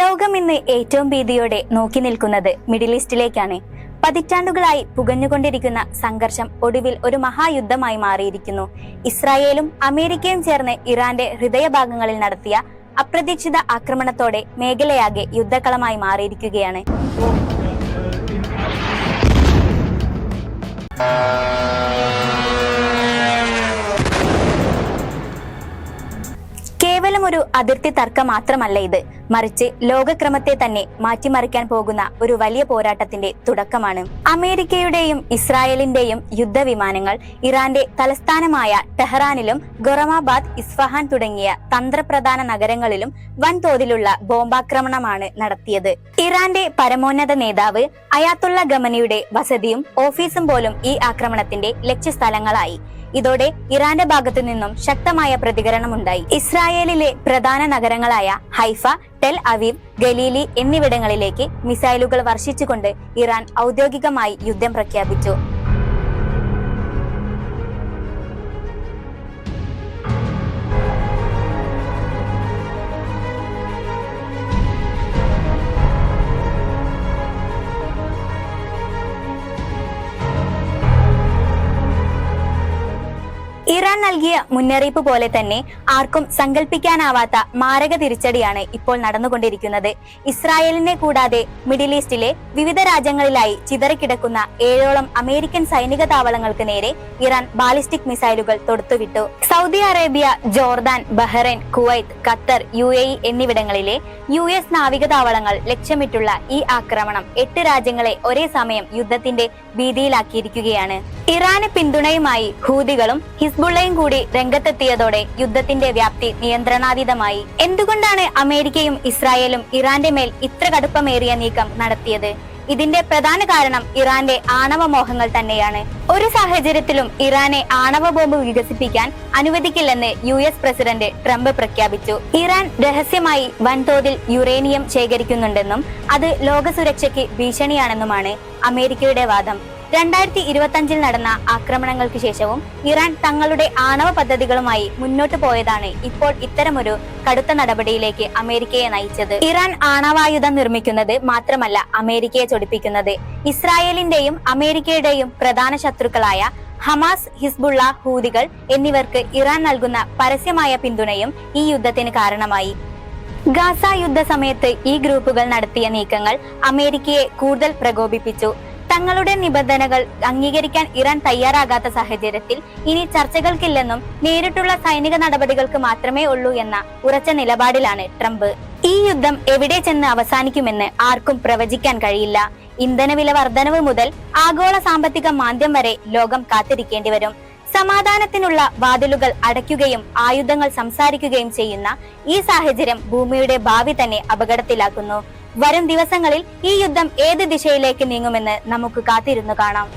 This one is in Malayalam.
ലോകം ഇന്ന് ഏറ്റവും ഭീതിയോടെ നോക്കി നിൽക്കുന്നത് മിഡിൽ ഈസ്റ്റിലേക്കാണ്. പതിറ്റാണ്ടുകളായി പുകഞ്ഞുകൊണ്ടിരിക്കുന്ന സംഘർഷം ഒടുവിൽ ഒരു മഹായുദ്ധമായി മാറിയിരിക്കുന്നു. ഇസ്രായേലും അമേരിക്കയും ചേർന്ന് ഇറാന്റെ ഹൃദയഭാഗങ്ങളിൽ നടത്തിയ അപ്രതീക്ഷിത ആക്രമണത്തോടെ മേഖലയാകെ യുദ്ധക്കളമായി മാറിയിരിക്കുകയാണ്. കേവലം ഒരു അതിർത്തി തർക്കം മാത്രമല്ല ഇത്, മറിച്ച് ലോകക്രമത്തെ തന്നെ മാറ്റിമറിക്കാൻ പോകുന്ന ഒരു വലിയ പോരാട്ടത്തിന്റെ തുടക്കമാണ്. അമേരിക്കയുടെയും ഇസ്രായേലിന്റെയും യുദ്ധവിമാനങ്ങൾ ഇറാന്റെ തലസ്ഥാനമായ ടെഹ്റാനിലും ഖൊറമാബാദ്, ഇസ്ഫഹാൻ തുടങ്ങിയ തന്ത്രപ്രധാന നഗരങ്ങളിലും വൻതോതിലുള്ള ബോംബാക്രമണമാണ് നടത്തിയത്. ഇറാന്റെ പരമോന്നത നേതാവ് അയാത്തുള്ള ഖമനിയുടെ വസതിയും ഓഫീസും പോലും ഈ ആക്രമണത്തിന്റെ ലക്ഷ്യസ്ഥലങ്ങളായി. ഇതോടെ ഇറാന്റെ ഭാഗത്തു നിന്നും ശക്തമായ പ്രതികരണമുണ്ടായി. ഇസ്രായേലിലെ പ്രധാന നഗരങ്ങളായ ഹൈഫ, ടെൽ അവീവ്, ഗലീലി എന്നിവിടങ്ങളിലേക്ക് മിസൈലുകൾ വർഷിച്ചുകൊണ്ട് ഇറാൻ ഔദ്യോഗികമായി യുദ്ധം പ്രഖ്യാപിച്ചു. ഇറാൻ നൽകിയ മുന്നറിയിപ്പ് പോലെ തന്നെ ആർക്കും സങ്കല്പിക്കാനാവാത്ത മാരക തിരിച്ചടിയാണ് ഇപ്പോൾ നടന്നുകൊണ്ടിരിക്കുന്നത്. ഇസ്രായേലിനെ കൂടാതെ മിഡിൽ ഈസ്റ്റിലെ വിവിധ രാജ്യങ്ങളിലായി ചിതറിക്കിടക്കുന്ന 7ഓളം അമേരിക്കൻ സൈനിക താവളങ്ങൾക്ക് നേരെ ഇറാൻ ബാലിസ്റ്റിക് മിസൈലുകൾ തൊടുത്തുവിട്ടു. Saudi Arabia, Jordan, Bahrain, Kuwait, Qatar, UAE എന്നിവിടങ്ങളിലെ US നാവിക താവളങ്ങൾ ലക്ഷ്യമിട്ടുള്ള ഈ ആക്രമണം 8 രാജ്യങ്ങളെ ഒരേ സമയം യുദ്ധത്തിന്റെ ഭീതിയിലാക്കിയിരിക്കുകയാണ്. ഇറാന് പിന്തുണയുമായി ഹൂതികളും ഹിസ്ബുള്ളയും കൂടി രംഗത്തെത്തിയതോടെ യുദ്ധത്തിന്റെ വ്യാപ്തി നിയന്ത്രണാതീതമായി. എന്തുകൊണ്ടാണ് അമേരിക്കയും ഇസ്രായേലും ഇറാന്റെ മേൽ ഇത്ര കടുപ്പമേറിയ നീക്കം നടത്തിയത്? ഇതിന്റെ പ്രധാന കാരണം ഇറാന്റെ ആണവ മോഹങ്ങൾ തന്നെയാണ്. ഒരു സാഹചര്യത്തിലും ഇറാനെ ആണവ ബോംബ് വികസിപ്പിക്കാൻ അനുവദിക്കില്ലെന്ന് US പ്രസിഡന്റ് ട്രംപ് പ്രഖ്യാപിച്ചു. ഇറാൻ രഹസ്യമായി വൻതോതിൽ യുറേനിയം ശേഖരിക്കുന്നുണ്ടെന്നും അത് ലോക സുരക്ഷയ്ക്ക് ഭീഷണിയാണെന്നുമാണ് അമേരിക്കയുടെ വാദം. 2025 നടന്ന ആക്രമണങ്ങൾക്ക് ശേഷവും ഇറാൻ തങ്ങളുടെ ആണവ പദ്ധതികളുമായി മുന്നോട്ട് പോയതാണ് ഇപ്പോൾ ഇത്തരമൊരു കടുത്ത നടപടിയിലേക്ക് അമേരിക്കയെ നയിച്ചത്. ഇറാൻ ആണവായുധം നിർമ്മിക്കുന്നത് മാത്രമല്ല അമേരിക്കയെ ചൊടിപ്പിക്കുന്നത്. ഇസ്രായേലിന്റെയും അമേരിക്കയുടെയും പ്രധാന ശത്രുക്കളായ ഹമാസ്, ഹിസ്ബുള്ള, ഹൂതികൾ എന്നിവർക്ക് ഇറാൻ നൽകുന്ന പരസ്യമായ പിന്തുണയും ഈ യുദ്ധത്തിന് കാരണമായി. ഗാസ യുദ്ധ സമയത്ത് ഈ ഗ്രൂപ്പുകൾ നടത്തിയ നീക്കങ്ങൾ അമേരിക്കയെ കൂടുതൽ പ്രകോപിപ്പിച്ചു. തങ്ങളുടെ നിബന്ധനകൾ അംഗീകരിക്കാൻ ഇറാൻ തയ്യാറാകാത്ത സാഹചര്യത്തിൽ ഇനി ചർച്ചകൾക്കില്ലെന്നും നേരിട്ടുള്ള സൈനിക നടപടികൾക്ക് മാത്രമേ ഉള്ളൂ എന്ന ഉറച്ച നിലപാടിലാണ് ട്രംപ്. ഈ യുദ്ധം എവിടെ ചെന്ന് അവസാനിക്കുമെന്ന് ആർക്കും പ്രവചിക്കാൻ കഴിയില്ല. ഇന്ധനവില വർധനവ് മുതൽ ആഗോള സാമ്പത്തിക മാന്ദ്യം വരെ ലോകം കാത്തിരിക്കേണ്ടി വരും. സമാധാനത്തിനുള്ള വാതിലുകൾ അടയ്ക്കുകയും ആയുധങ്ങൾ സംസാരിക്കുകയും ചെയ്യുന്ന ഈ സാഹചര്യം ഭൂമിയുടെ ഭാവി തന്നെ അപകടത്തിലാക്കുന്നു. വരും ദിവസങ്ങളിൽ ഈ യുദ്ധം ഏത് ദിശയിലേക്ക് നീങ്ങുമെന്ന് നമുക്ക് കാത്തിരുന്നു കാണാം.